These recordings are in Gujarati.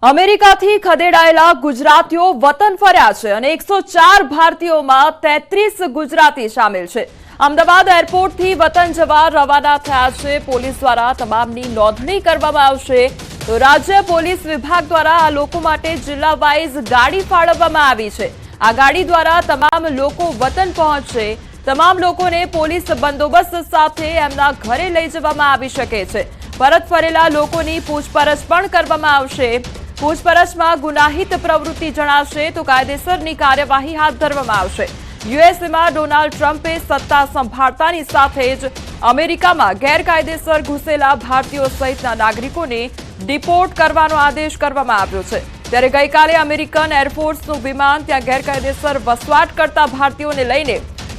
અમેરિકાથી ખદેડાયેલા ગુજરાતીઓ વતન ફર્યા છે અને 104 ભારતીયોમાં 33 ગુજરાતી સામેલ છે। અમદાવાદ એરપોર્ટથી વતન જવા રવાના થયા છે। પોલીસ દ્વારા તમામની નોંધણી કરવામાં આવશે। તો રાજ્ય પોલીસ વિભાગ દ્વારા આ લોકો માટે જિલ્લા વાઇઝ ગાડી ફાળવવામાં આવી છે। આ ગાડી દ્વારા તમામ લોકો વતન પહોંચશે। તમામ લોકોને પોલીસ બંદોબસ્ત સાથે એમના ઘરે લઈ જવામાં આવી શકે છે। પરત ફરેલા લોકોની પૂછપરછ પણ કરવામાં આવશે। પૂછપરછમાં ગુનાહિત પ્રવૃત્તિ જણાશે તો કાયદેસરની કાર્યવાહી હાથ ધરવામાં આવશે। યુએસએમાં ડોનાલ્ડ ટ્રમ્પે સત્તા સંભાળતાની સાથે જ અમેરિકામાં ગેરકાયદેસર ઘૂસેલા ભારતીયો સહિતના નાગરિકોને ડિપોર્ટ કરવાનો આદેશ કરવામાં આવ્યો છે। ત્યારે ગઈકાલે અમેરિકન એરફોર્સનું વિમાન ત્યાં ગેરકાયદેસર વસવાટ કરતા ભારતીયોને લઈને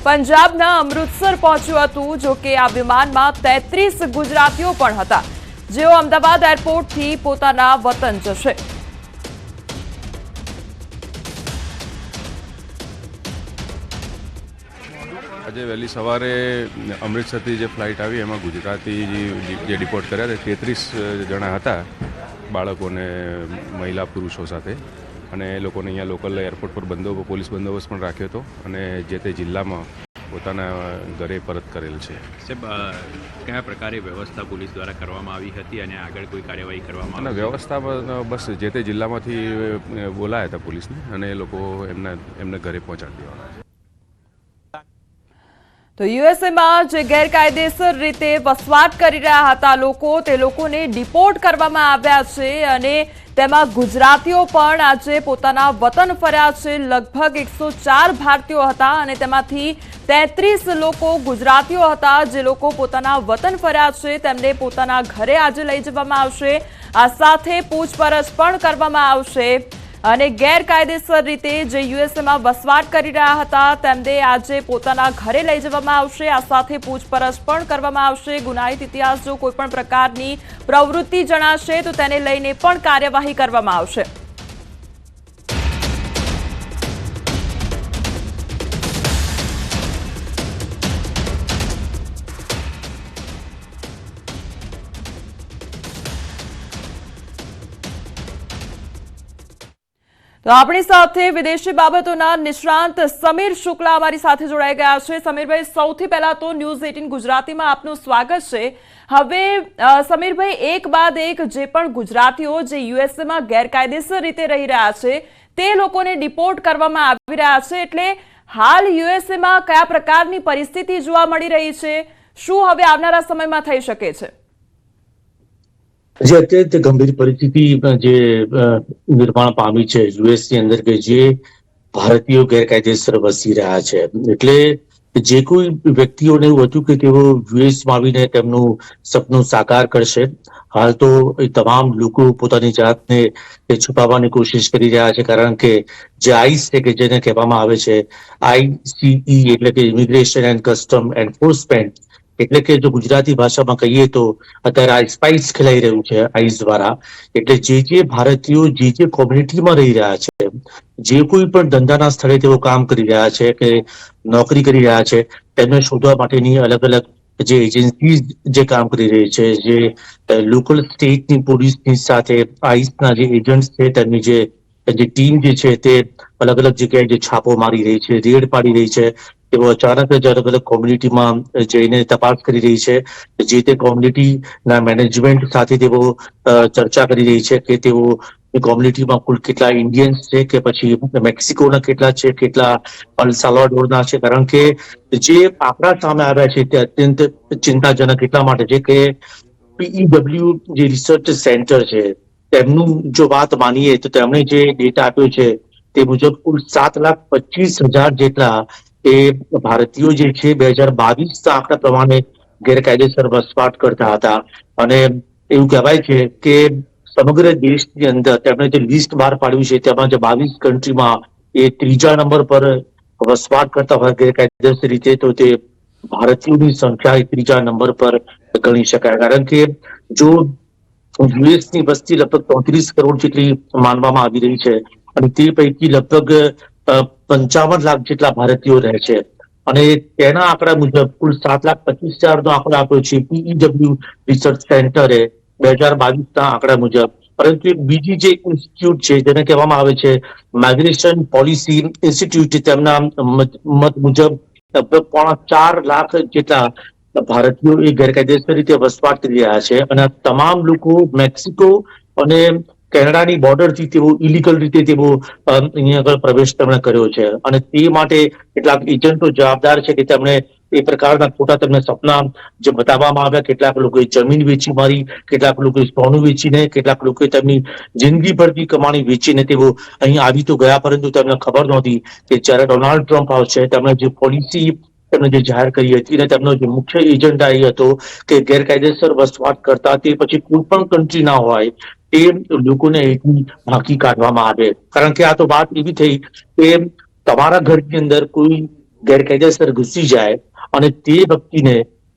પંજાબના અમૃતસર પહોંચ્યું હતું। જો કે આ વિમાનમાં 33 ગુજરાતીઓ પણ હતા, જેઓ અમદાવાદ એરપોર્ટથી પોતાના વતન જશે। આજે વહેલી સવારે અમૃતસરથી જે ફ્લાઇટ આવી એમાં ગુજરાતી જે ડિપોર્ટ કર્યા તે 33 જણા હતા, બાળકોને મહિલા પુરુષો સાથે, અને એ લોકોને અહીંયા લોકલ એરપોર્ટ પર પોલીસ બંદોબસ્ત પણ રાખ્યો હતો અને જે તે જિલ્લામાં પોતાના ઘરે પરત કરેલ છે। સાહેબ, કયા પ્રકારે વ્યવસ્થા પોલીસ દ્વારા કરવામાં આવી હતી અને આગળ કોઈ કાર્યવાહી કરવામાં આવી? વ્યવસ્થા બસ જે તે જિલ્લામાંથી બોલાયા હતા પોલીસને અને એ લોકો એમને ઘરે પહોંચાડી દેવાના છે। તો યુએસએમાં જે ગેરકાયદેસર રીતે વસવાટ કરી રહ્યા હતા લોકો, તે લોકોને ડિપોર્ટ કરવામાં આવ્યા છે અને તેમાં ગુજરાતીઓ પણ આજે પોતાના વતન ફર્યા છે। લગભગ 104 ભારતીયો હતા અને તેમાંથી 33 લોકો ગુજરાતીઓ હતા, જે લોકો પોતાના વતન ફર્યા છે। તેમને પોતાના ઘરે આજે લઈ જવામાં આવશે। આ સાથે પૂછપરછ પણ કરવામાં આવશે અને ગેરકાયદેસર રીતે જે યુએસએમાં વસવાટ કરી રહ્યા હતા તેમને આજે પોતાના ઘરે લઈ જવામાં આવશે। આ સાથે પૂછપરછ પણ કરવામાં આવશે। ગુનાહિત ઇતિહાસ જો કોઈ પણ પ્રકારની પ્રવૃત્તિ જણાશે તો તેને લઈને પણ કાર્યવાહી કરવામાં આવશે। તો આપણી સાથે વિદેશી બાબતોના નિષ્ણાંત સમીર શુક્લા અમારી સાથે જોડાઈ ગયા છે। સમીરભાઈ, સૌથી પહેલા તો ન્યૂઝ 18 ગુજરાતીમાં આપનું સ્વાગત છે। હવે સમીરભાઈ, એક બાદ એક જે પણ ગુજરાતીઓ જે યુએસએમાં ગેરકાયદેસર રીતે રહી રહ્યા છે તે લોકોને ડિપોર્ટ કરવામાં આવી રહ્યા છે, એટલે હાલ યુએસએમાં કયા પ્રકારની પરિસ્થિતિ જોવા મળી રહી છે? શું હવે આવનારા સમયમાં થઈ શકે છે? જે અત્યંત ગંભીર પરિસ્થિતિ જે નિર્માણ પામી છે યુએસની અંદર, કે જે ભારતીયો ગેરકાયદેસર વસી રહ્યા છે, એટલે જે કોઈ વ્યક્તિઓને એવું હતું કે તેઓ યુએસમાં આવીને તેમનું સપનું સાકાર કરશે, હાલ તો એ તમામ લોકો પોતાની જાતને છુપાવવાની કોશિશ કરી રહ્યા છે। કારણ કે જે આઈસ છે, કે જેને કહેવામાં આવે છે ICE, એટલે કે ઇમિગ્રેશન એન્ડ કસ્ટમ એન્ફોર્સમેન્ટ, એટલે કે જો ગુજરાતી ભાષામાં કહીએ તો અત્યારે આ સ્પાઇસ ખેલાઈ રહ્યું છે આઈસ દ્વારા। એટલે જે ભારતીયો જે કોમ્યુનિટીમાં રહી રહ્યા છે, જે કોઈ પણ ધંધાના સ્થળે તેઓ કામ કરી રહ્યા છે કે નોકરી કરી રહ્યા છે, તેમને શોધવા માટેની અલગ અલગ જે એજન્સી જે કામ કરી રહી છે, જે લોકલ સ્ટેટની પોલીસની સાથે આઈસના જે એજન્ટ્સ છે તેમની જે ટીમ જે છે તે અલગ અલગ જગ્યાએ જે છાપો મારી રહી છે, રેડ પાડી રહી છે। તેઓ અચાનક જ અલગ અલગ કોમ્યુનિટીમાં જઈને તપાસ કરી રહી છે। જે તે કોમ્યુનિટીના મેનેજમેન્ટ સાથે તેઓ ચર્ચા કરી રહી છે કે તેઓ કોમ્યુનિટીમાં કુલ કેટલા ઇન્ડિયન્સ છે, કે પછી મેક્સિકોના કેટલા છે, કેટલા અલ સાલ્વાડોરના છે। કારણ કે જે આંકડા સામે આવ્યા છે તે અત્યંત ચિંતાજનક એટલા માટે છે કે PEW જે રિસર્ચ સેન્ટર છે તેમનું જો વાત માનીએ તો તેમણે જે ડેટા આપ્યો છે તે મુજબ કુલ 7,25,000 જેટલા એ ભારતીયો જે છે 2022ના આંકડા પ્રમાણે ગેરકાયદેસર વસવાટ કરતા હતા। અને એવું કહેવાય છે કે સમગ્ર દેશની અંદર તેમણે જે લિસ્ટ બહાર પાડ્યું છે તેમાં જે 22 કન્ટ્રીમાં એ 3જા નંબર પર વસવાટ કરતા હોય ગેરકાયદેસર રીતે, તો તે ભારતીયોની સંખ્યા 3જા નંબર પર ગણી શકાય। કારણ કે જો યુએસની વસ્તી લગભગ 33 કરોડ જેટલી માનવામાં આવી રહી છે અને તે પૈકી લગભગ 55 લાખ જેટલા ભારતીયો રહે છે, અને તેના આંકડા મુજબ કુલ 7,25,000 નો આંકડો આપ્યો છે PEW રિસર્ચ સેન્ટરે 2022ના આંકડા મુજબ। પરંતુ એક બીજી જે ઇન્સ્ટિટ્યૂટ છે જેને કહેવામાં આવે છે માઇગ્રેશન પોલિસી ઇન્સ્ટિટ્યૂટ, તેમના મત મુજબ લગભગ 4.5 લાખ જેટલા ભારતીયો એ ગેરકાયદેસર રીતે વસવાટ કરી રહ્યા છે અને આ તમામ લોકો મેક્સિકો અને કેનેડાની બોર્ડરથી તેઓ ઇલીગલ રીતે તેઓ અહીંયા આગળ પ્રવેશ તેમણે કર્યો છે અને તે માટે કેટલાક એજન્ટો જવાબદાર છે કે તેમણે એ પ્રકારના ખોટા તેમને સપના જે બતાવવામાં આવ્યા. કેટલાક લોકોએ જમીન વેચી મારી, કેટલાક લોકોએ સોનું વેચીને, કેટલાક લોકોએ તેમની જિંદગીભરની કમાણી વેચીને તેઓ અહીં આવી તો ગયા, પરંતુ તેમને ખબર નહોતી કે જ્યારે ડોનાલ્ડ ટ્રમ્પ આવશે તેમણે જે પોલિસી તેમણે જે જાહેર કરી હતી અને તેમનો જે મુખ્ય એજન્ડા એ હતો કે ગેરકાયદેસર વસવાટ કરતા તે પછી કોઈ પણ કન્ટ્રી ના હોય એ લોકોને અહીંથી ભાંકી કાઢવામાં આવે. કારણ કે આ તો વાત એવી થઈ કે તમારા ઘરની અંદર કોઈ ગેરકાયદેસર ઘૂસી જાય અને તે વ્યક્તિને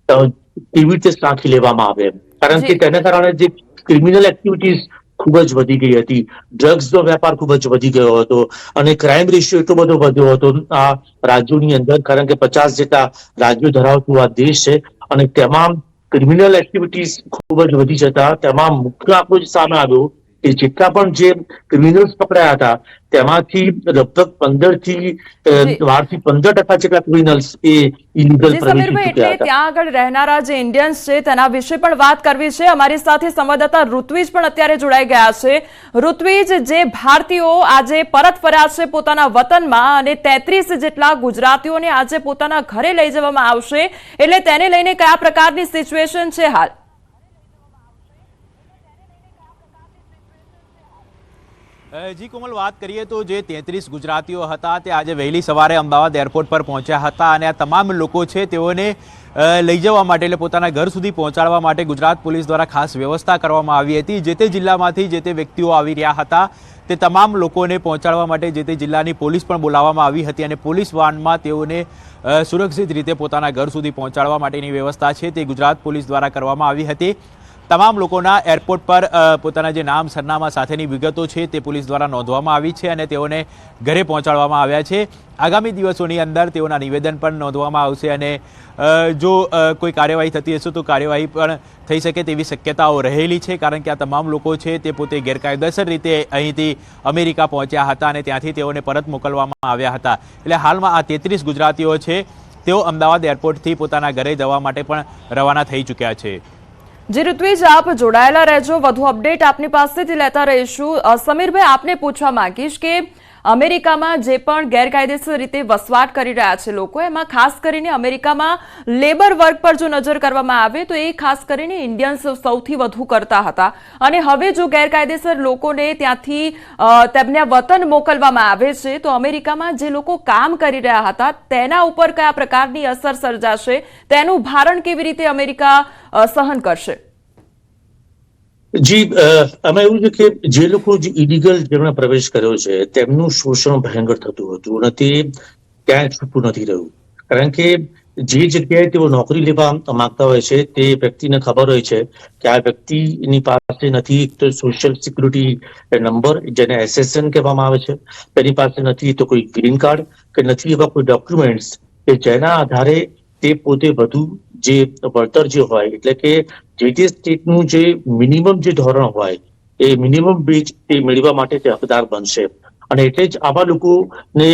કેવી રીતે સાંખી લેવામાં આવે, કારણ કે તેના કારણે જે ક્રિમિનલ એક્ટિવિટીઝ ખૂબ જ વધી ગઈ હતી, ડ્રગ્સનો વેપાર ખૂબ જ વધી ગયો હતો અને ક્રાઇમ રેશિયો એટલો બધો વધ્યો હતો આ રાજ્યોની અંદર, કારણ કે 50 જેટલા રાજ્યો ધરાવતું આ દેશ છે અને તેમાં ક્રિમિનલ એક્ટિવિટીઝ ખૂબ જ વધી જતા તેમાં મુખ્ય આંકડો સામે આવ્યો કે જેટલા પણ જે ક્રિમિનલ્સ પકડાયા હતા તેમાંથી લગભગ 12 થી 15% જેટલા ક્રિમિનલ્સ એ ઇલીગલ પ્રવેશી સમીરભાઈ, ચૂક્યા એટલે હતા. ત્યાં આગળ રહેનારા જે ઇન્ડિયન્સ છે તેના વિશે પણ વાત કરવી છે. અમારી સાથે સંવાદદાતા ઋત્વિજ પણ અત્યારે જોડાઈ ગયા છે. ઋત્વિજ, જે ભારતીયો આજે પરત ફર્યા છે પોતાના વતનમાં અને 33 જેટલા ગુજરાતીઓને આજે પોતાના ઘરે લઈ જવામાં આવશે, એટલે તેને લઈને કયા પ્રકારની સિચ્યુએશન છે હાલ? જી કોમલ, વાત કરીએ તો જે 33 ગુજરાતીઓ હતા તે આજે વહેલી સવારે અમદાવાદ એરપોર્ટ પર પહોંચ્યા હતા અને આ તમામ લોકો છે તેઓને લઈ જવા માટે, એટલે પોતાના ઘર સુધી પહોંચાડવા માટે ગુજરાત પોલીસ દ્વારા ખાસ વ્યવસ્થા કરવામાં આવી હતી. જે તે જિલ્લામાંથી જે તે વ્યક્તિઓ આવી રહ્યા હતા તે તમામ લોકોને પહોંચાડવા માટે જે તે જિલ્લાની પોલીસ પણ બોલાવવામાં આવી હતી અને પોલીસ વાહનમાં તેઓને સુરક્ષિત રીતે પોતાના ઘર સુધી પહોંચાડવા માટેની વ્યવસ્થા છે તે ગુજરાત પોલીસ દ્વારા કરવામાં આવી હતી. તમામ લોકોના એરપોર્ટ પર પોતાના જે નામ સરનામા સાથેની વિગતો છે તે પોલીસ દ્વારા નોંધવામાં આવી છે અને તેઓને ઘરે પહોંચાડવામાં આવ્યા છે. આગામી દિવસોની અંદર તેઓના નિવેદન પણ નોંધવામાં આવશે અને જો કોઈ કાર્યવાહી થતી હશે તો કાર્યવાહી પણ થઈ શકે તેવી શક્યતાઓ રહેલી છે, કારણ કે આ તમામ લોકો છે તે પોતે ગેરકાયદેસર રીતે અહીંથી અમેરિકા પહોંચ્યા હતા અને ત્યાંથી તેઓને પરત મોકલવામાં આવ્યા હતા. એટલે હાલમાં આ 33 ગુજરાતીઓ છે તેઓ અમદાવાદ એરપોર્ટથી પોતાના ઘરે જવા માટે પણ રવાના થઈ ચૂક્યા છે. જી ઋત્વિજ, આપ જોડાયેલા રહેજો, વધુ અપડેટ આપની પાસેથી લેતા રહીશું. સમીરભાઈ, આપને પૂછવા માંગીશ કે અમેરિકામાં જે પણ ગેરકાયદેસર રીતે વસવાટ કરી રહ્યા છે લોકો, એમાં ખાસ કરીને અમેરિકામાં લેબર વર્ક પર જો નજર કરવામાં આવે તો એ ખાસ કરીને ઇન્ડિયન્સ સૌથી વધુ કરતા હતા અને હવે જો ગેરકાયદેસર લોકોને ત્યાંથી તેમને વતન મોકલવામાં આવે છે તો અમેરિકામાં જે લોકો કામ કરી રહ્યા હતા તેના ઉપર કયા પ્રકારની અસર સર્જાશે, તેનું ભારણ કેવી રીતે અમેરિકા સહન કરશે? જી, આમાં એવું છે કે જે લોકો જે ઇલીગલ જેમણે પ્રવેશ કર્યો છે તેમનું શોષણ ભયંકર થતું હતું અને તે ક્યાંય છૂટું નથી રહ્યું, કારણ કે જે જગ્યાએ તેઓ નોકરી લેવા માંગતા હોય છે તે વ્યક્તિને ખબર હોય છે કે આ વ્યક્તિની પાસે નથી તો સોશિયલ સિક્યુરિટી નંબર, જેને SSN કહેવામાં આવે છે, તેની પાસે નથી તો કોઈ ગ્રીન કાર્ડ કે નથી એવા કોઈ ડોક્યુમેન્ટ્સ કે જેના આધારે તે પોતે વધુ જે વળતર જે હોય, એટલે કે જે તે સ્ટેટનું જે મિનિમમ જે ધોરણ હોય એ મિનિમમ વેજ તે મેળવવા માટે તે હકદાર બનશે. અને એટલે જ આવા લોકોને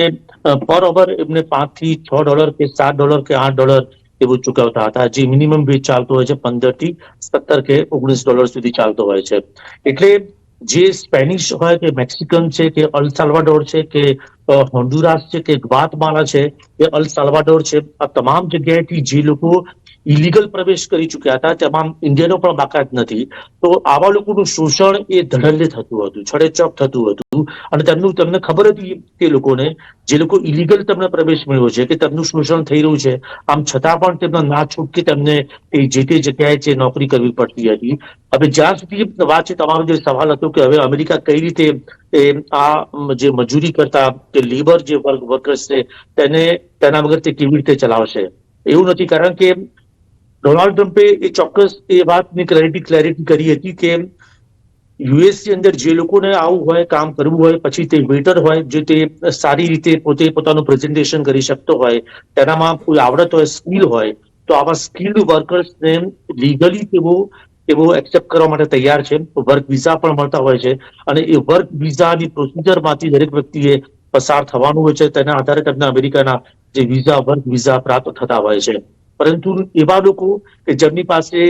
પર અવર એમને $5 થી $6 કે $7 કે $8 એવું ચૂકવતા હતા, જે મિનિમમ વેજ ચાલતો હોય છે 15 થી 17 કે $19 સુધી ચાલતો હોય છે. એટલે જે સ્પેનિશ હોય કે મેક્સિકન છે કે અલ સાલ્વાડોર છે કે હોન્ડુરાસ છે કે ગ્વાતમાલા છે કે અલ સાલ્વાડોર છે, આ તમામ જગ્યાએથી જે લોકો ઇલીગલ પ્રવેશ કરી ચૂક્યા હતા તેમાં ઇન્ડિયનો પણ બાકાત નથી. તો આવા લોકોનું શોષણ એ ધડલ્લે થતું હતું, છડેચોક થતું હતું અને તમને ખબર હતી તે લોકોને, જે લોકો ઇલીગલ તેમને પ્રવેશ મળ્યો છે કે તેમનું શોષણ થઈ રહ્યું છે, આમ છતાં પણ તેમના ના છૂટકે તેમને જે તે જગ્યાએ જે નોકરી કરવી પડતી હતી. હવે જ્યાં સુધી વાત છે, તમારો જે સવાલ હતો કે હવે અમેરિકા કઈ રીતે આ જે મજૂરી કરતા કે લેબર જે વર્કર્સ છે તેના વગર તે કેવી રીતે ચલાવશે, એવું નથી, કારણ કે ડોનાલ્ડ ટ્રમ્પે એ ચોક્કસ એ વાતની ક્લેરિટી કરી હતી કે US ની અંદર જે લોકોને આવું હોય, કામ કરવું હોય, પછી તે વેટર હોય જે તે સારી રીતે પોતે પોતાનું પ્રેઝન્ટેશન કરી શકતો હોય, તેનામાં કોઈ આવડત હોય, સ્કિલ હોય, તો આવા સ્કિલ્ડ વર્કર્સને લીગલી તેઓ એવો એક્સેપ્ટ કરવા માટે તૈયાર છે. વર્ક વિઝા પણ મળતા હોય છે અને એ વર્ક વિઝાની પ્રોસિજરમાંથી દરેક વ્યક્તિએ પસાર થવાનું હોય છે. તેના આધારે તેમને અમેરિકાના જે વિઝા વર્ક વિઝા પ્રાપ્ત થતા હોય છે. પરંતુ એવા લોકો કે જેમની પાસે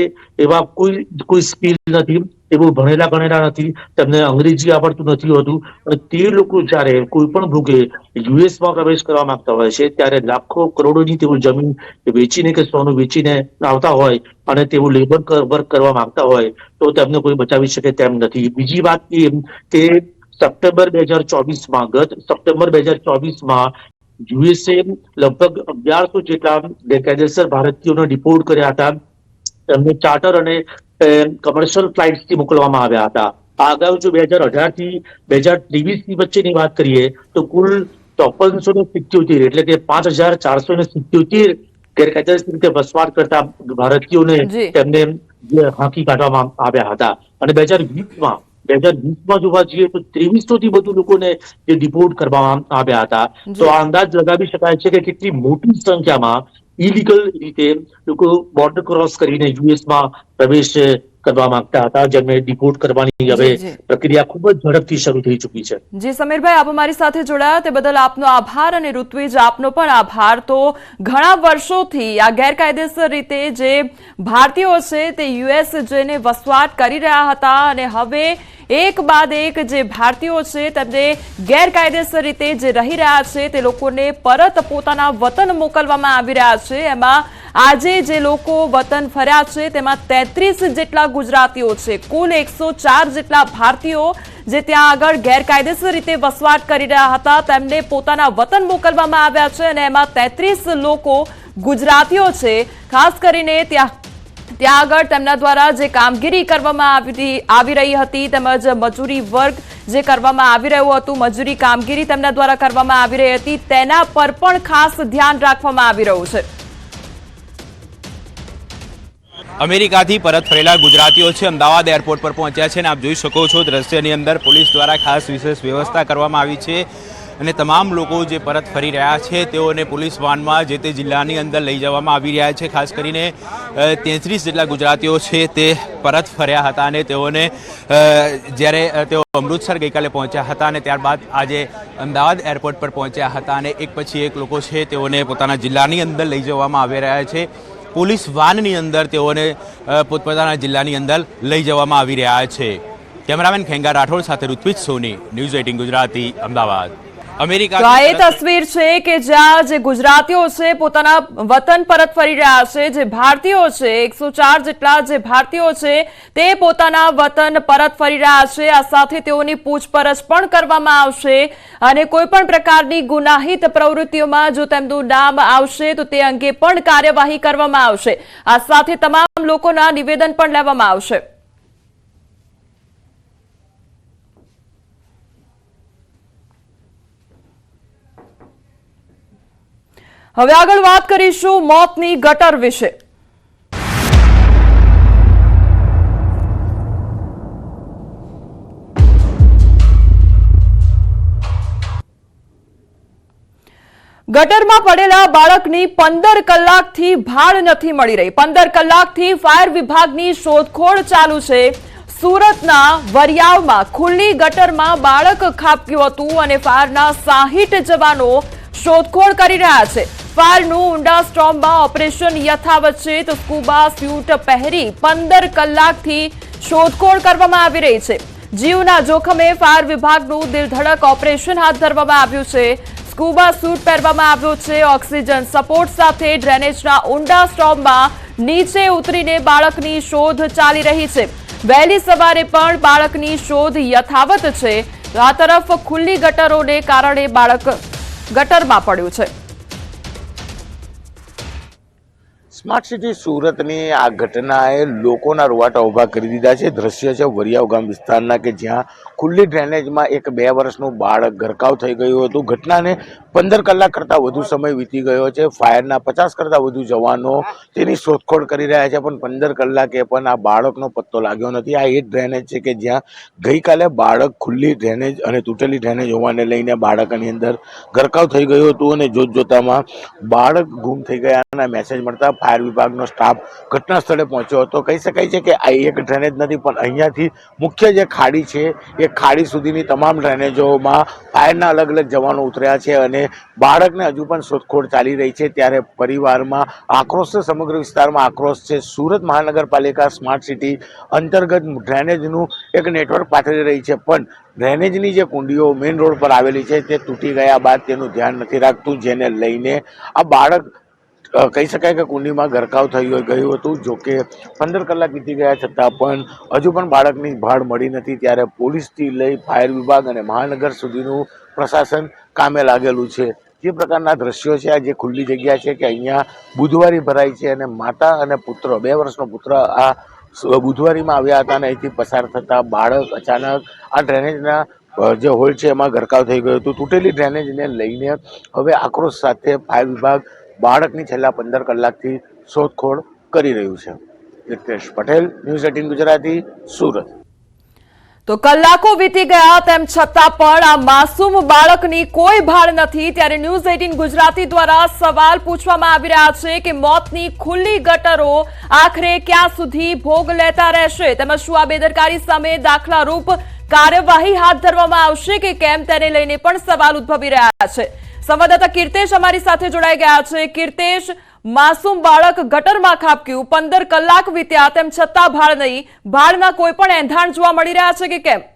એવા કોઈ સ્કિલ નથી, એવું ભણેલા ગણેલા નથી, તેમને અંગ્રેજી આવડતું નથી હોતું, અને તે લોકો જયારે કોઈ પણ ભોગે યુએસમાં પ્રવેશ કરવા માંગતા હોય છે ત્યારે લાખો કરોડોની તેઓ જમીન વેચીને કે સોનું વેચીને આવતા હોય અને તેઓ લેબર વર્ક કરવા માંગતા હોય તો તેમને કોઈ બચાવી શકે તેમ નથી. બીજી વાત એ કે સપ્ટેમ્બર 2024માં ગત સપ્ટેમ્બર 2024માં યુએસએ લગભગ 1100 જેટલા ગેરકાયદેસર ભારતીયોને ડિપોર્ટ કર્યા હતા. તેમને ચાર્ટર અને કમર્શિયલ ફ્લાઇટ્સથી મોકલવામાં આવ્યા હતા. આ અગાઉ જો 2018 થી 2023 ની વચ્ચેની વાત કરીએ તો કુલ 5377 એટલે કે 5477 ગેરકાયદેસર રીતે વસવાટ કરતા ભારતીયોને જી તેમને હાંકી કાઢવામાં આવ્યા હતા. અને 2020માં જોવા જઈએ તો 2300 થી વધુ લોકોને જે ડિપોર્ટ કરવામાં આવ્યા હતા. તો આ અંદાજ લગાવી શકાય છે કે કેટલી મોટી સંખ્યામાં ઇલીગલ રીતે લોકો બોર્ડર ક્રોસ કરીને યુએસમાં પ્રવેશ કરવા માંગતા હતા, જેમને ડિપોર્ટ કરવાની હવે પ્રક્રિયા ખૂબ જ ઝડપથી શરૂ થઈ ચૂકી છે. જી સમીરભાઈ, આપ અમારી સાથે જોડાયા તે બદલ આપનો આભાર, અને ઋત્વિજ આપનો પણ આભાર. તો ઘણા વર્ષોથી આ ગેરકાયદેસર રીતે જે ભારતીયો છે તે યુએસ જઈને વસવાટ કરી રહ્યા હતા, અને હવે એક બાદ એક જે ભારતીયો છે તેમને ગેરકાયદેસર રીતે જે રહી રહ્યા છે તે લોકોને પરત પોતાના વતન મોકલવામાં આવી રહ્યા છે. એમાં આજે જે લોકો વતન ફર્યા છે તેમાં 33 જેટલા ગુજરાતીઓ છે. કુલ 104 જેટલા ભારતીયો જે ત્યાં આગળ ગેરકાયદેસર રીતે વસવાટ કરી રહ્યા હતા તેમને પોતાના વતન મોકલવામાં આવ્યા છે, અને એમાં 33 લોકો ગુજરાતીઓ છે. ખાસ કરીને ત્યાં આગળ તેમના દ્વારા જે કામગીરી કરવામાં આવી રહી હતી, તેમજ મજૂરી વર્ગ જે કરવામાં આવી રહ્યું હતું, મજૂરી કામગીરી તેમના દ્વારા કરવામાં આવી રહી હતી, તેના પર પણ ખાસ ધ્યાન રાખવામાં આવી રહ્યું છે. અમેરિકાથી પરત ફરેલા ગુજરાતીઓ છે અમદાવાદ એરપોર્ટ પર પહોંચ્યા છે, અને આપ જોઈ શકો છો દ્રશ્યની અંદર પોલીસ દ્વારા ખાસ વિશેષ વ્યવસ્થા કરવામાં આવી છે, અને તમામ લોકો જે પરત ફરી રહ્યા છે તેઓને પોલીસ વાનમાં જે તે જિલ્લાની અંદર લઈ જવામાં આવી રહ્યા છે. ખાસ કરીને 33 જેટલા ગુજરાતીઓ છે તે પરત ફર્યા હતા, અને તેઓને જ્યારે તેઓ અમૃતસર ગઈકાલે પહોંચ્યા હતા અને ત્યારબાદ આજે અમદાવાદ એરપોર્ટ પર પહોંચ્યા હતા, અને એક પછી એક લોકો છે તેઓને પોતાના જિલ્લાની અંદર લઈ જવામાં આવી રહ્યા છે. પોલીસ વાનની અંદર તેઓને પોતપોતાના જિલ્લાની અંદર લઈ જવામાં આવી રહ્યા છે. કેમેરામેન ખેંગા રાઠોડ સાથે ઋત્વિજ સોની, ન્યૂઝ 18 ગુજરાતી, અમદાવાદ. અમેરિકા એ તસવીર છે કે જ્યાં જે ગુજરાતીઓ છે પોતાના વતન પરત ફરી રહ્યા છે. જે ભારતીયો છે 104 જેટલા જે ભારતીયો છે તે પોતાના વતન પરત ફરી રહ્યા છે. આ સાથે તેઓની પૂછપરછ પણ કરવામાં આવશે, અને કોઈ પણ પ્રકારની ગુનાહિત પ્રવૃત્તિઓમાં જો તેમનું નામ આવશે તો તે અંગે પણ કાર્યવાહી કરવામાં આવશે. આ સાથે તમામ લોકોના નિવેદન પણ લેવામાં આવશે. હવે આગળ વાત કરીશું મોતની ગટર વિશે. ગટરમાં પડેલા બાળકની 15 કલાકથી ભાળ નથી મળી રહી. 15 કલાકથી ફાયર વિભાગની શોધખોળ ચાલુ છે. સુરતના વરિયાવમાં ખુલ્લી ગટરમાં બાળક ખાબક્યું હતું, અને ફાયરના 60 જવાનો શોધખોળ કરી રહ્યા છે. ફાયરનું ઊંડા સ્ટોર્મમાં ઓપરેશન યથાવત છે, તો સ્કૂબા સ્યુટ પહેરી 15 કલાકથી શોધખોળ કરવામાં આવી રહી છે. જીવના જોખમે ફાયર વિભાગનું દિલધડક ઓપરેશન હાથ ધરવામાં આવ્યું છે. સ્કૂબા સ્યુટ પહેરવામાં આવ્યો છે. ઓક્સિજન સપોર્ટ સાથે ડ્રેનેજના ઊંડા સ્ટોર્મમાં નીચે ઉતરીને બાળકની શોધ ચાલી રહી છે. વહેલી સવારે પણ બાળકની શોધ યથાવત છે. આ તરફ ખુલ્લી ગટરોને કારણે બાળક ગટરમાં પડ્યું છે. સ્માર્ટ સિટી સુરતની આ ઘટનાએ લોકોના રૂવાટા ઊભા કરી દીધા છે. દ્રશ્ય છે વરિયાવ ગામ વિસ્તારના, કે જ્યાં ખુલ્લી ડ્રેનેજમાં એક 2 વર્ષનું બાળક ગરકાવ થઈ ગયું હતું. ઘટનાને 15 કલાક કરતાં વધુ સમય વીતી ગયો છે. ફાયરના 50 કરતાં વધુ જવાનો તેની શોધખોળ કરી રહ્યા છે, પણ 15 કલાકે પણ આ બાળકનો પત્તો લાગ્યો નથી. આ એ ડ્રેનેજ છે કે જ્યાં ગઈકાલે બાળક ખુલ્લી ડ્રેનેજ અને તૂટેલી ડ્રેનેજ હોવાને લઈને બાળકની અંદર ગરકાવ થઈ ગયું હતું, અને જોતજોતામાં બાળક ગુમ થઈ ગયાના મેસેજ મળતા ફાયર વિભાગનો સ્ટાફ ઘટના સ્થળે પહોંચ્યો હતો. કહી શકાય છે કે આ એક ડ્રેનેજ નથી, પણ અહીંયાથી મુખ્ય જે ખાડી છે એ ખાડી સુધીની તમામ ડ્રેનેજોમાં ફાયરના અલગ અલગ જવાનો ઉતર્યા છે અને બાળકને હજુ પણ શોધખોળ ચાલી રહી છે. ત્યારે પરિવારમાં આક્રોશ છે, સમગ્ર વિસ્તારમાં આક્રોશ છે. સુરત મહાનગરપાલિકા સ્માર્ટ સિટી અંતર્ગત ડ્રેનેજનું એક નેટવર્ક પાથરી રહી છે, પણ ડ્રેનેજની જે કુંડીઓ મેઇન રોડ પર આવેલી છે તે તૂટી ગયા બાદ તેનું ધ્યાન નથી રાખતું, જેને લઈને આ બાળક કહી શકાય કે કુંડીમાં ગરકાવ થઈ ગયું હતું. જો કે 15 કલાક વીતી ગયા છતાં પણ હજુ પણ બાળકની ભાળ મળી નથી. ત્યારે પોલીસથી લઈ ફાયર વિભાગ અને મહાનગર સુધીનું પ્રશાસન કામે લાગેલું છે. જે પ્રકારના દ્રશ્યો છે, આ જે ખુલ્લી જગ્યા છે કે અહીંયા બુધવારી ભરાઈ છે અને માતા અને પુત્ર 2 વર્ષનો પુત્ર આ બુધવારીમાં આવ્યા હતા અને અહીંથી પસાર થતા બાળક અચાનક આ ડ્રેનેજના જે હોલ છે એમાં ગરકાવ થઈ ગયું હતું. તૂટેલી ડ્રેનેજને લઈને હવે આક્રોશ સાથે ફાયર વિભાગ બાળકની છેલ્લા 15 કલાકથી શોધખોળ કરી રહ્યું છે. રિતેશ પટેલ, ન્યૂઝ 18 ગુજરાતી, સુરત. તો કલાકો વીતી ગયા તેમ છતાં પણ આ માસૂમ બાળકની કોઈ ભાળ નથી. ત્યારે ન્યૂઝ 18 ગુજરાતી દ્વારા સવાલ પૂછવામાં આવી રહ્યા છે કે મોતની ખુલ્લી ગટરો આખરે ક્યાં સુધી ભોગ લેતા રહેશે, તેમજ શું આ બેદરકારી સામે દાખલારૂપ કાર્યવાહી હાથ ધરવામાં આવશે કે કેમ, તેને લઈને પણ સવાલ ઉદ્ભવી રહ્યા છે. સંવાદદાતા કીર્તેશ અમારી સાથે જોડાઈ ગયા છે. કીર્તેશ, માસૂમ બાળક ગટરમાં ખાબક્યું, 15 કલાક વીત્યા તેમ છતાં ભાળ નહીં, ભાળના કોઈ પણ એંધાણ જોવા મળી રહ્યા છે કે કેમ?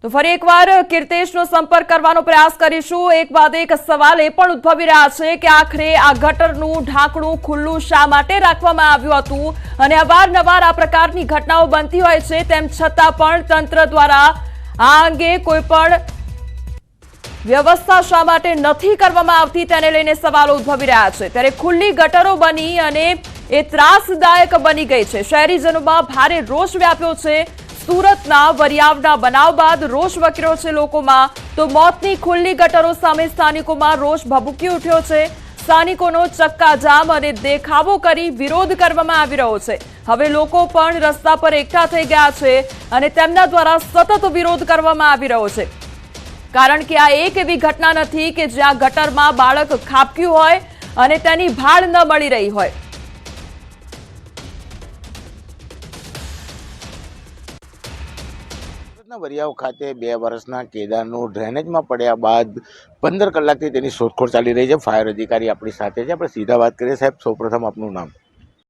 તો ફરી એકવાર કીર્તેશનો સંપર્ક કરવાનો પ્રયાસ કરીશું. એક બાદ એક સવાલ એ પણ ઉદ્ભવી રહ્યા છે કે આખરે આ ગટરનું ઢાંકણું ખુલ્લું શા માટે રાખવામાં આવ્યું હતું, અને અવારનવાર આ પ્રકારની ઘટનાઓ બનતી હોય છે તેમ છતાં પણ તંત્ર દ્વારા આ અંગે કોઈ પણ વ્યવસ્થા શા માટે નથી કરવામાં આવતી, તેને લઈને સવાલો ઉદ્ભવી રહ્યા છે. ત્યારે ખુલ્લી ગટરો બની અને એ ત્રાસદાયક બની ગઈ છે. શહેરીજનોમાં ભારે રોષ વ્યાપ્યો છે. સુરતના વરિયાવના બનાવ બાદ રોષ વકર્યો છે લોકોમાં. તો મોતની ખુલ્લી ગટરો સામે સ્થાનિકોમાં રોષ ભભૂકી ઉઠ્યો છે. સ્થાનિકોનો ચક્કાજામ અને દેખાવો કરી વિરોધ કરવામાં આવી રહ્યો છે. હવે લોકો પણ રસ્તા પર એકઠા થઈ ગયા છે અને તેમના દ્વારા સતત વિરોધ કરવામાં આવી રહ્યો છે. કારણ કે આ એક એવી ઘટના નથી કે જ્યાં ગટરમાં બાળક ખાબક્યું હોય અને તેની ભાળ ન મળી રહી હોય. વરિયાવ ખાતે 2 વર્ષના કેદારનું ડ્રેનેજમાં પડ્યા બાદ 15 કલાકથી તેની શોધખોળ ચાલી રહી છે. ફાયર અધિકારી આપણી સાથે છે, આપણે સીધા વાત કરીએ. સાહેબ, સૌપ્રથમ આપનું નામ?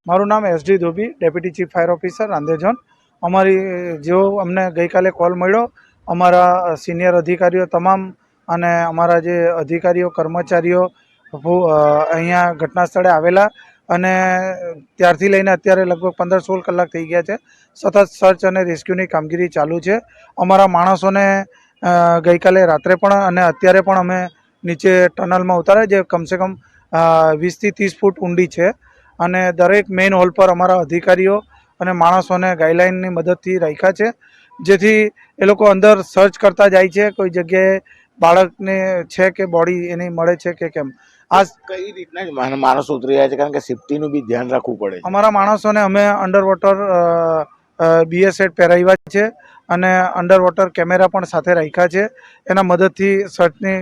મારું નામ SD Dhobi, deputy chief fire officer, Rander zone. અમારી જેવો અમને ગઈકાલે કોલ મળ્યો, અમારા સિનિયર અધિકારીઓ તમામ અને અમારા જે અધિકારીઓ કર્મચારીઓ અહીંયા ઘટના સ્થળે આવેલા અને ત્યારથી લઈને અત્યારે લગભગ 15-16 કલાક થઈ ગયા છે. સતત સર્ચ અને રેસ્ક્યુની કામગીરી ચાલુ છે. અમારા માણસોને ગઈકાલે રાત્રે પણ અને અત્યારે પણ અમે નીચે ટનલમાં ઉતાર્યા, જે કમસે કમ 20 થી 30 ફૂટ ઊંડી છે. અને દરેક મેઇન હોલ પર અમારા અધિકારીઓ અને માણસોને ગાઈડલાઇનની મદદથી રાખ્યા છે, જેથી એ લોકો અંદર સર્ચ કરતા જાય છે કોઈ જગ્યાએ બાળકને છે કે બોડી એની મળે છે કે કેમ. આ કઈ રીતના માણસો ઉતરી રહ્યા છે, કારણ કે સેફટીનું બી ધ્યાન રાખવું પડે. અમારા માણસોને અમે અંડર વોટર BS સેટ પહેરાવ્યા છે અને અંડર વોટર કેમેરા પણ સાથે રાખ્યા છે. એના મદદથી સર્ચની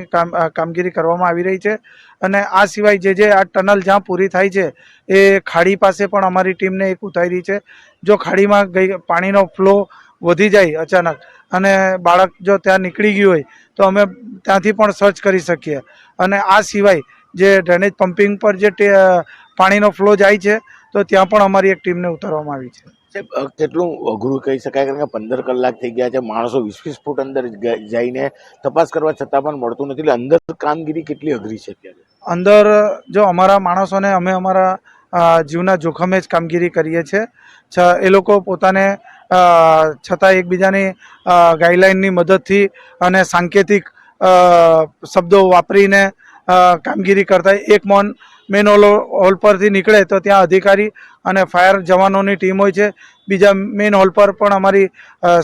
કામગીરી કરવામાં આવી રહી છે. અને આ સિવાય જે આ ટનલ જ્યાં પૂરી થાય છે એ ખાડી પાસે પણ અમારી ટીમને એક ઉતારી છે. જો ખાડીમાં પાણીનો ફ્લો વધી જાય અચાનક અને બાળક જો ત્યાં નીકળી ગયું હોય તો અમે ત્યાંથી પણ સર્ચ કરી શકીએ. અને આ સિવાય જે ડ્રેનેજ પમ્પિંગ પર જે પાણીનો ફ્લો જાય છે તો ત્યાં પણ અમારી એક ટીમને ઉતારવામાં આવી છે. સાહેબ, કેટલું અઘરું કહી શકાય, કારણ કે 15 કલાક થઈ ગયા છે, માણસો 20-20 ફૂટ અંદર જઈને તપાસ કરવા છતાં પણ મળતું નથી. એટલે અંદર કામગીરી કેટલી અઘરી છે અત્યારે? અંદર જો અમારા માણસોને અમે અમારા જીવના જોખમે જ કામગીરી કરીએ છીએ. એ લોકો પોતાને છતાં એકબીજાની ગાઈડલાઇનની મદદથી અને સાંકેતિક શબ્દો વાપરીને કામગીરી કરતા. એક મેન હોલ પરથી નીકળે તો ત્યાં અધિકારી અને ફાયર જવાનોની ટીમ હોય છે. બીજા મેન હોલ પર પણ અમારી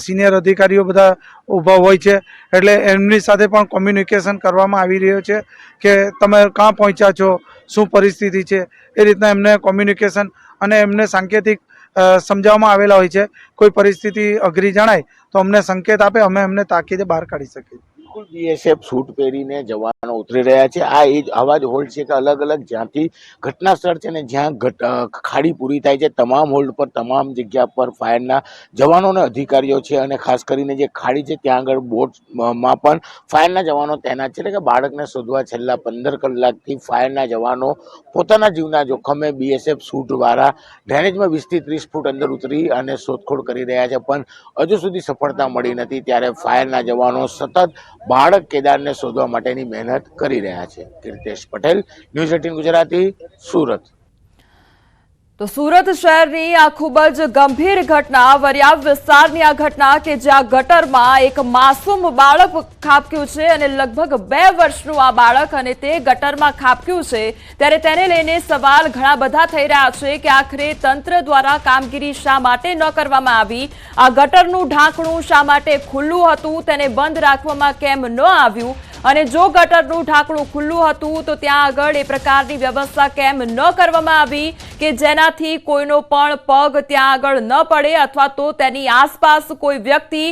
સિનિયર અધિકારીઓ બધા ઊભા હોય છે. એટલે એમની સાથે પણ કોમ્યુનિકેશન કરવામાં આવી રહ્યો છે કે તમે ક્યાં પહોંચ્યા છો, શું પરિસ્થિતિ છે. એ રીતના એમને કોમ્યુનિકેશન અને એમને સાંકેતિક સમજાવવામાં આવેલા હોય છે. કોઈ પરિસ્થિતિ અઘરી જણાય તો અમને સંકેત આપે, અમે એમને તાકીદે બહાર કાઢી શકીએ. બિલકુલ બીએસએફ સૂટ પહેરીને જવાનો ઉતરી રહ્યા છે. આ એ જ આવા જ હોલ્ડ છે કે અલગ અલગ જ્યાંથી ઘટના સ્થળ છે ને જ્યાં ખાડી પૂરી થાય છે તમામ હોલ્ડ પર તમામ જગ્યા પર ફાયરના જવાનો અને અધિકારીઓ છે અને ખાસ કરીને જે ખાડી છે ત્યાં આગળ બોટમાં પણ ફાયરના જવાનો તૈનાત છે. એટલે કે બાળકને શોધવા છેલ્લા 15 કલાકથી ફાયરના જવાનો પોતાના જીવના જોખમે બીએસએફ સૂટ વાળા ડ્રેનેજમાં 20 થી 30 ફૂટ અંદર ઉતરી અને શોધખોળ કરી રહ્યા છે, પણ હજુ સુધી સફળતા મળી નથી. ત્યારે ફાયરના જવાનો સતત બાળક કેદારને શોધવા માટેની મહેનત કરી રહ્યા છે. કીર્તેશ પટેલ, ન્યૂઝ 18 ગુજરાતી, સુરત. તો સુરત શહેરની આ ખૂબ જ ગંભીર ઘટના, વરિયાવ વિસ્તારની આ ઘટના કે જ્યાં ગટરમાં એક માસૂમ બાળક ખાબક્યું છે અને લગભગ 2 વર્ષનું આ બાળક અને તે ગટરમાં ખાબક્યું છે. ત્યારે તેને લઈને સવાલ ઘણા બધા થઈ રહ્યા છે કે આખરે તંત્ર દ્વારા કામગીરી શા માટે ન કરવામાં આવી? આ ગટરનું ઢાંકણું શા માટે ખુલ્લું હતું? તેને બંધ રાખવામાં કેમ ન આવ્યું? અને જો ગટરનું ઢાંકણું ખુલ્લું હતું તો ત્યાં આગળ એ પ્રકારની વ્યવસ્થા કેમ ન કરવામાં આવી કે જેનાથી કોઈનો પણ પગ ત્યાં આગળ ન પડે અથવા તો તેની આસપાસ કોઈ વ્યક્તિ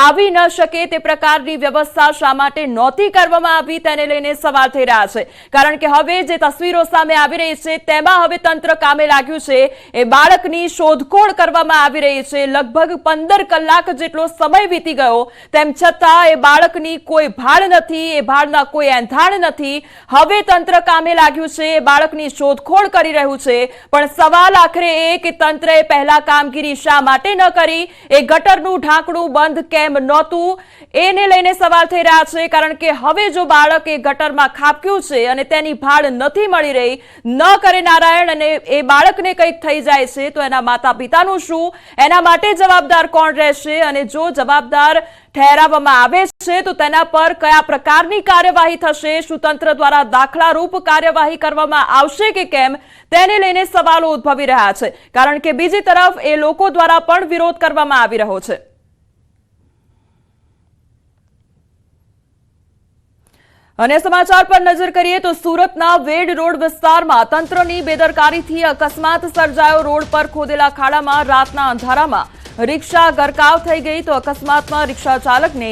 આવી ન શકે? તે પ્રકારની વ્યવસ્થા શા માટે નહોતી કરવામાં આવી? તેને લઈને સવાલ થઈ રહ્યા છે. કારણ કે હવે જે તસવીરો સામે આવી રહી છે તેમાં હવે તંત્ર કામે લાગ્યું છે. એ બાળકની શોધખોળ કરવામાં આવી રહી છે. લગભગ 15 કલાક જેટલો સમય વીતી ગયો, તેમ છતાં એ બાળકની કોઈ ભાળ નથી, એ ભાળના કોઈ એંધાણ નથી. હવે તંત્ર કામે લાગ્યું છે, બાળકની શોધખોળ કરી રહ્યું છે, પણ સવાલ આખરે એ કે તંત્રએ પહેલા કામગીરી શા માટે ન કરી? એ ગટરનું ઢાંકણું બંધ કેમ નહોતું? એને લઈને સવાલ થઈ રહ્યા છે. કારણ કે હવે જો બાળક એ ગટરમાં ખાબક્યું છે અને તેની ભાળ નથી મળી રહી, ન કરે નારાયણ અને એ બાળકને કંઈક થઈ જાય છે તો એના માતા પિતાનું શું? એના માટે જવાબદાર કોણ રહેશે? અને જો જવાબદાર ઠેરાવવામાં આવે છે તો તેના પર કયા પ્રકારની કાર્યવાહી થશે? શું તંત્ર દ્વારા દાખલારૂપ કાર્યવાહી કરવામાં આવશે કે કેમ? તેને લઈને સવાલો ઉદ્ભવી રહ્યા છે. કારણ કે બીજી તરફ એ લોકો દ્વારા પણ વિરોધ કરવામાં આવી રહ્યો છે. અને સમાચાર પર નજર કરીએ તો સુરતના વેડ રોડ વિસ્તારમાં તંત્રની બેદરકારીથી અકસ્માત સર્જાયો. રોડ પર ખોદેલા ખાડામાં રાતના અંધારામાં રિક્ષા ગરકાવ થઈ ગઈ તો અકસ્માતમાં રિક્ષા ચાલકને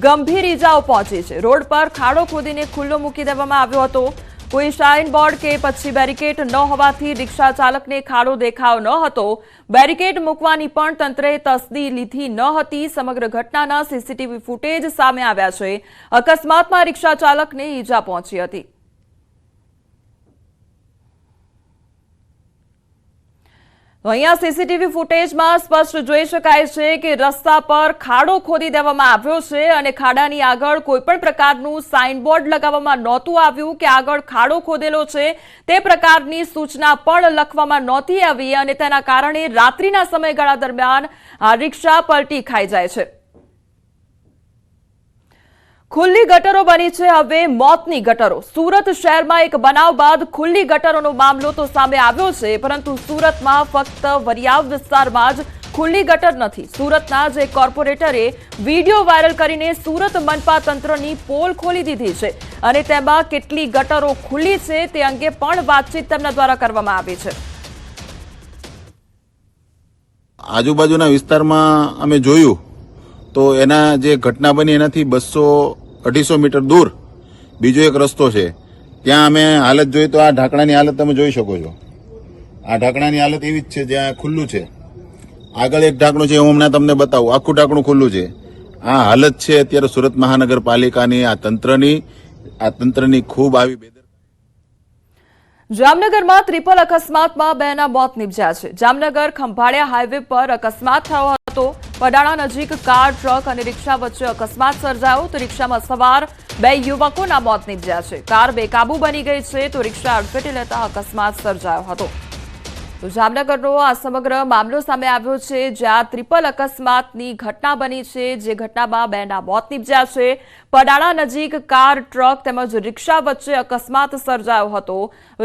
ગંભીર ઈજાઓ પહોંચી છે. રોડ પર ખાડો ખોદીને ખુલ્લો મૂકી દેવામાં આવ્યો હતો. કોઈ સાઇન બોર્ડ કે પછી બેરિકેડ ન હોવાથી રિક્ષા ચાલકને ખાડો દેખાવ ન હતો. બેરિકેડ મૂકવાની પણ તંત્રએ તસદી લીધી ન હતી. સમગ્ર ઘટનાના સીસીટીવી ફૂટેજ સામે આવ્યા છે. અકસ્માતમાં રિક્ષા ચાલકને ઈજા પહોંચી હતી. અહીંયા સીસીટીવી ફૂટેજમાં સ્પષ્ટ જોઈ શકાય છે કે રસ્તા પર ખાડો ખોદી દેવામાં આવ્યો છે અને ખાડાની આગળ કોઈ પણ પ્રકારનું સાઇનબોર્ડ લગાવવામાં નહોતું આવ્યું કે આગળ ખાડો ખોદેલો છે. તે પ્રકારની સૂચના પણ લખવામાં નહોતી આવી અને તેના કારણે રાત્રિના સમયગાળા દરમિયાન આ રિક્ષા પલટી ખાઈ જાય છે. ખુલ્લી ગટરો બની છે હવે મોતની ગટરો. સુરત શહેરમાં એક બનાવ બાદ ખુલ્લી ગટરોનો મામલો તો સામે આવ્યો છે, પરંતુ સુરતમાં ફક્ત વરિયાવ વિસ્તારમાં જ ખુલ્લી ગટર નથી. સુરતના જ એક કોર્પોરેટરે વિડીયો વાયરલ કરીને સુરત મનપા તંત્રની પોલ ખોલી દીધી છે અને તેમાં કેટલી ગટરો ખુલ્લી છે તે અંગે પણ વાતચીત તેમના દ્વારા કરવામાં આવી છે. આજુબાજુના વિસ્તારમાં અમે જોયું તો એના જે ઘટના બની એનાથી 200-250 મીટર દૂર બીજો એક રસ્તો છે. ત્યાં અમે હાલત જોઈ તો આ ઢાંકણાની હાલત તમે જોઈ શકો છો. આ ઢાંકણાની હાલત એવી જ છે જ્યાં ખુલ્લું છે. આગળ એક ઢાંકણું છે, હું હમણાં તમને બતાવું. આખું ઢાંકણું ખુલ્લું છે. આ હાલત છે અત્યારે સુરત મહાનગરપાલિકાની, આ તંત્રની ખૂબ આવી. જામનગરમાં ટ્રિપલ અકસ્માતમાં 2ના મોત નિપજ્યા છે. જામનગર ખંભાળિયા હાઈવે પર અકસ્માત થયો હતો. પડાણા નજીક કાર, ટ્રક અને રિક્ષા વચ્ચે અકસ્માત સર્જાયો તો રિક્ષામાં સવાર 2 યુવકોના મોત નિપજ્યા છે. કાર બેકાબુ બની ગઈ છે તો રિક્ષા અડફેટે લેતા અકસ્માત સર્જાયો હતો. તો જામનગરનો આ સમગ્ર મામલો સામે આવ્યો છે જ્યાં ટ્રિપલ અકસ્માતની ઘટના બની છે, જે ઘટનામાં 2ના મોત નિપજ્યા છે. પડાણા નજીક કાર, ટ્રક તેમજ રિક્ષા વચ્ચે અકસ્માત સર્જાયો હતો.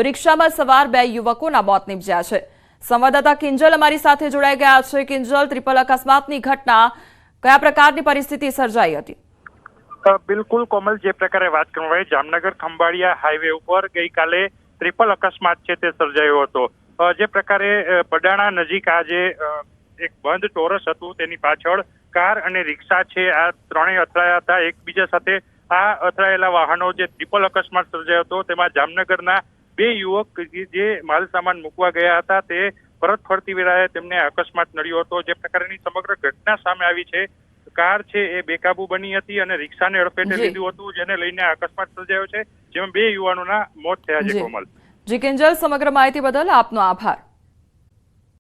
રિક્ષામાં સવાર 2 યુવકોના મોત નિપજ્યા છે. સંવાદદાતા કિંજલ અમારી સાથે જોડાઈ ગયા છે. કિંજલ, ટ્રિપલ અકસ્માતની ઘટના, કયા પ્રકારની પરિસ્થિતિ સર્જાઈ હતી? બિલકુલ કોમલ, જે પ્રકારે વાત કરવામાં આવી, જામનગર ખંભાળિયા હાઈવે ઉપર ગઈકાલે ટ્રિપલ અકસ્માત છે તે સર્જાયો હતો. જે પ્રકારે પડાણા નજીક આજે એક બંધ ટોરસ હતું, તેની પાછળ કાર અને રિક્ષા છે આ ત્રણેય અથડાયા હતા, એકબીજા સાથે આ અથડાયેલા વાહનો જે ટ્રિપલ અકસ્માત સર્જાયો હતો તેમાં જામનગરના 2 યુવક જે માલ સામાન મૂકવા ગયા હતા તે પરત ફરતી વેળાએ તેમને અકસ્માત નડ્યો હતો. જે પ્રકારની સમગ્ર ઘટના સામે આવી છે, કાર છે એ બેકાબુ બની હતી અને રિક્ષાને અડફેટે જી. લીધું હતું, જેને લઈને અકસ્માત સર્જાયો છે, જેમાં 2 યુવાનોના મોત થયા છે. જી. કોમલ. જી કિંજલ, સમગ્ર માહિતી બદલ આપનો આભાર.